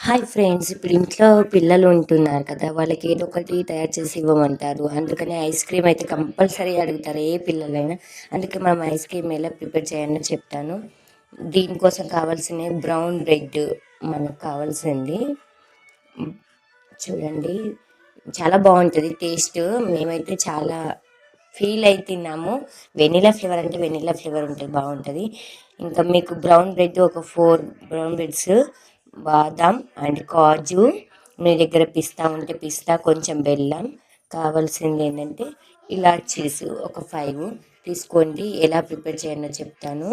Hi friends, ఇప్పుడు ఇంట్లో పిల్లలు ఉంటున్నారు కదా, వాళ్ళకి ఏదో ఒకటి తయారు చేసి ఇవ్వమంటారు. అందుకని ఐస్ క్రీమ్ అయితే కంపల్సరీ అడుగుతారు ఏ పిల్లలైనా. అందుకే మనం ఐస్ క్రీమ్ ఎలా ప్రిపేర్ చేయాలో చెప్తాను. దీనికోసం కావాల్సిన బ్రౌన్ బ్రెడ్ మనకు కావాల్సింది. చూడండి, చాలా బాగుంటుంది టేస్ట్. మేమైతే చాలా ఫీల్ అయి తిన్నాము. వెనీలా ఫ్లేవర్ అంటే వెనీలా ఫ్లేవర్ ఉంటుంది, బాగుంటుంది. ఇంకా మీకు బ్రౌన్ బ్రెడ్ ఒక 4 బ్రౌన్ బ్రెడ్స్, బాదాం అండ్ కాజు, మీ దగ్గర పిస్తా ఉంటే పిస్తా, కొంచెం బెల్లం. కావాల్సింది ఏంటంటే ఇలాచీస్ ఒక 5 తీసుకోండి. ఎలా ప్రిపేర్ చేయాలో చెప్తాను.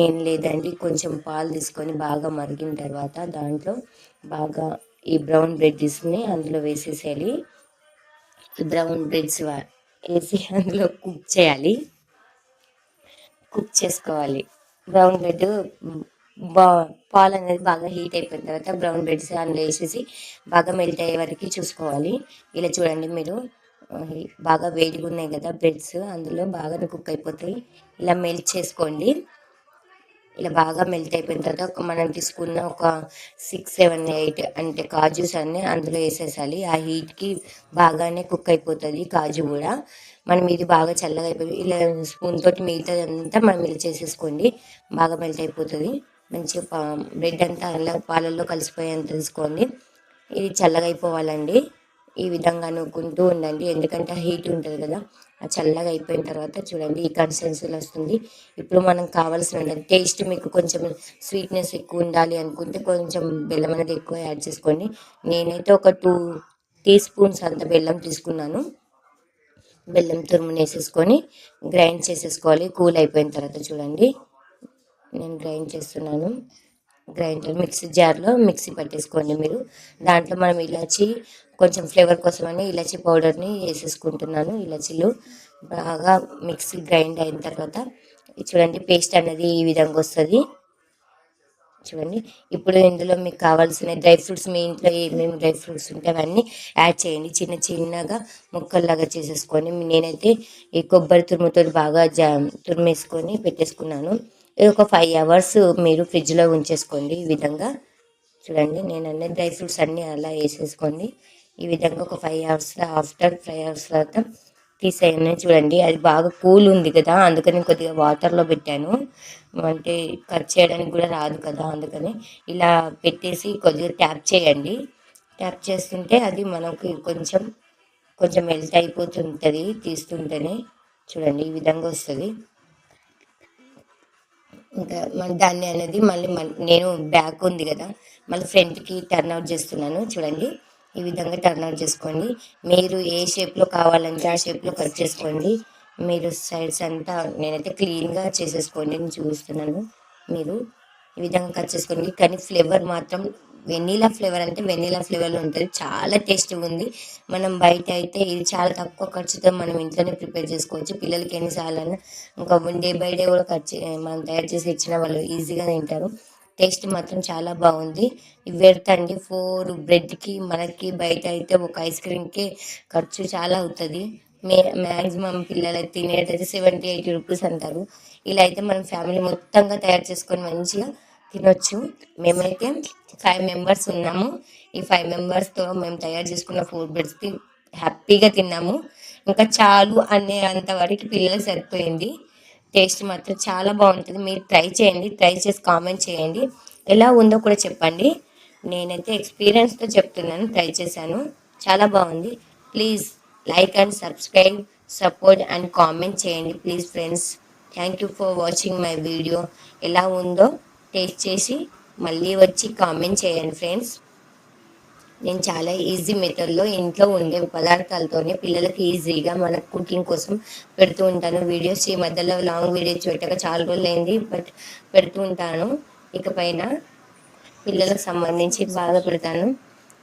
ఏం లేదండి, కొంచెం పాలు తీసుకొని బాగా మరిగిన తర్వాత దాంట్లో బాగా ఈ బ్రౌన్ బ్రెడ్స్ని అందులో వేసేసేయాలి. ఈ బ్రౌన్ బ్రెడ్స్ వేసి అందులో కుక్ చేసుకోవాలి. బ్రౌన్ బ్రెడ్ బా పాలు అనేది బాగా హీట్ అయిపోయిన తర్వాత బ్రౌన్ బ్రెడ్స్ అందులో వేసేసి బాగా మెల్ట్ అయ్యే వరకు చూసుకోవాలి. ఇలా చూడండి మీరు, బాగా వేడిగా ఉన్నాయి కదా బ్రెడ్స్, అందులో బాగా కుక్ అయిపోతాయి. ఇలా మెల్ట్ చేసుకోండి. ఇలా బాగా మెల్ట్ అయిపోయిన తర్వాత మనం తీసుకున్న ఒక 6, 7, 8 అంటే కాజూస్ అన్నీ అందులో వేసేసాలి. ఆ హీట్కి బాగానే కుక్ అయిపోతుంది కాజు కూడా. మనం ఇది బాగా చల్లగా అయిపోయి ఇలా స్పూన్ తోటి మిగతాదంతా మనం ఇలా చేసేసుకోండి. బాగా మెల్ట్ అయిపోతుంది. మంచిగా బ్రెడ్ అంతా అలా పాలల్లో కలిసిపోయేంత తీసుకోండి. ఇది చల్లగా అయిపోవాలండి. ఈ విధంగా నూకుంటూ ఉండండి, ఎందుకంటే హీట్ ఉంటుంది కదా. ఆ చల్లగా అయిపోయిన తర్వాత చూడండి ఈ కన్సిస్టెన్సీలో వస్తుంది. ఇప్పుడు మనం కావాల్సిన టేస్ట్, మీకు కొంచెం స్వీట్నెస్ ఎక్కువ ఉండాలి అనుకుంటే కొంచెం బెల్లం అనేది ఎక్కువ యాడ్ చేసుకోండి. నేనైతే ఒక 2 టీ స్పూన్స్ అంత బెల్లం తీసుకున్నాను. బెల్లం తురుముని వేసేసుకొని గ్రైండ్ చేసేసుకోవాలి. కూల్ అయిపోయిన తర్వాత చూడండి నేను గ్రైండ్ చేస్తున్నాను. గ్రైండర్ మిక్సీ జార్లో మిక్సీ పట్టేసుకోండి మీరు. దాంట్లో మనం ఇలాచి కొంచెం ఫ్లేవర్ కోసమని ఇలాచి పౌడర్ని వేసేసుకుంటున్నాను. ఇలాచీలు బాగా మిక్సీ గ్రైండ్ అయిన తర్వాత చూడండి పేస్ట్ అనేది ఈ విధంగా వస్తుంది. చూడండి, ఇప్పుడు ఇందులో మీకు కావాల్సిన డ్రై ఫ్రూట్స్, మీ ఇంట్లో ఏమేమి డ్రై ఫ్రూట్స్ ఉంటే అవన్నీ యాడ్ చేయండి. చిన్న చిన్నగా ముక్కల్లాగా చేసేసుకొని, నేనైతే ఈ కొబ్బరి తురుముతో బాగా తురిమేసుకొని పెట్టేసుకున్నాను. ఇది ఒక 5 hours మీరు ఫ్రిడ్జ్లో ఉంచేసుకోండి. ఈ విధంగా చూడండి, నేను అన్ని డ్రై ఫ్రూట్స్ అన్నీ అలా వేసేసుకోండి. ఈ విధంగా ఒక 5 hours, ఆఫ్టర్ 5 hours తర్వాత తీసేయండి. చూడండి, అది బాగా కూల్ ఉంది కదా, అందుకని కొద్దిగా వాటర్లో పెట్టాను. అంటే కట్ చేయడానికి కూడా రాదు కదా, అందుకని ఇలా పెట్టేసి కొద్దిగా ట్యాప్ చేయండి. ట్యాప్ చేస్తుంటే అది మనకి కొంచెం కొంచెం మెల్ట్ అయిపోతుంటుంది తీస్తుంటేనే. చూడండి ఈ విధంగా వస్తుంది. ఇంకా మన దాన్ని అనేది మళ్ళీ నేను బ్యాక్ ఉంది కదా, మళ్ళీ ఫ్రంట్కి టర్న్ అవుట్ చేస్తున్నాను. చూడండి ఈ విధంగా టర్న్ అవుట్ చేసుకోండి. మీరు ఏ షేప్లో కావాలంటే ఆ షేప్లో కట్ చేసుకోండి. మీరు సైడ్స్ అంతా నేనైతే క్లీన్గా చేసేసుకోండి, నేను చూస్తున్నాను. మీరు ఈ విధంగా కట్ చేసుకోండి. కానీ ఫ్లేవర్ మాత్రం వెనీలా ఫ్లేవర్ అంటే వెనీలా ఫ్లేవర్లో ఉంటుంది, చాలా టేస్టీగా ఉంది. మనం బయట అయితే ఇది చాలా తక్కువ ఖర్చుతో మనం ఇంట్లోనే ప్రిపేర్ చేసుకోవచ్చు. పిల్లలకి ఎన్నిసార్లు ఇంకా డే బై డే కూడా మనం తయారు చేసి ఇచ్చిన వాళ్ళు ఈజీగా తింటారు. టేస్ట్ మాత్రం చాలా బాగుంది. ఇవి పెడతండి 4 బ్రెడ్కి. మనకి బయట అయితే ఒక ఐస్ క్రీమ్కి ఖర్చు చాలా అవుతుంది. మ్యాక్సిమం పిల్లలు తినేటైతే 70-80 రూపీస్ అంటారు. ఇలా అయితే మనం ఫ్యామిలీ మొత్తంగా తయారు చేసుకొని మంచిగా తినొచ్చు. మేమైతే 5 members ఉన్నాము. ఈ 5 members మేము తయారు చేసుకున్న 4 బ్రెడ్స్కి హ్యాపీగా తిన్నాము. ఇంకా చాలు అనే అంతవరకు పిల్లలకు సరిపోయింది. టేస్ట్ మాత్రం చాలా బాగుంటుంది. మీరు ట్రై చేయండి, ట్రై చేసి కామెంట్ చేయండి, ఎలా ఉందో కూడా చెప్పండి. నేనైతే ఎక్స్పీరియన్స్తో చెప్తున్నాను, ట్రై చేశాను, చాలా బాగుంది. Please like and subscribe, support and comment చేయండి please friends. Thank you for watching my video. ఎలా ఉందో టేస్ట్ చేసి మళ్ళీ వచ్చి కామెంట్ చేయండి ఫ్రెండ్స్. నేను చాలా ఈజీ మెథడ్లో ఇంట్లో ఉండే పదార్థాలతోనే పిల్లలకి ఈజీగా మన కుకింగ్ కోసం పెడుతూ ఉంటాను వీడియోస్. ఈ మధ్యలో లాంగ్ వీడియోస్ పెట్టక చాలా రోజులు అయింది, బట్ పెడుతూ ఉంటాను. ఇకపైన పిల్లలకు సంబంధించి బాగా పెడతాను.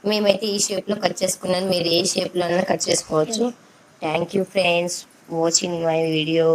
మేమైతే ఈ షేప్లో కట్ చేసుకున్నాను, మీరు ఏ షేప్లో అయినా కట్ చేసుకోవచ్చు. Thank you friends watching my video.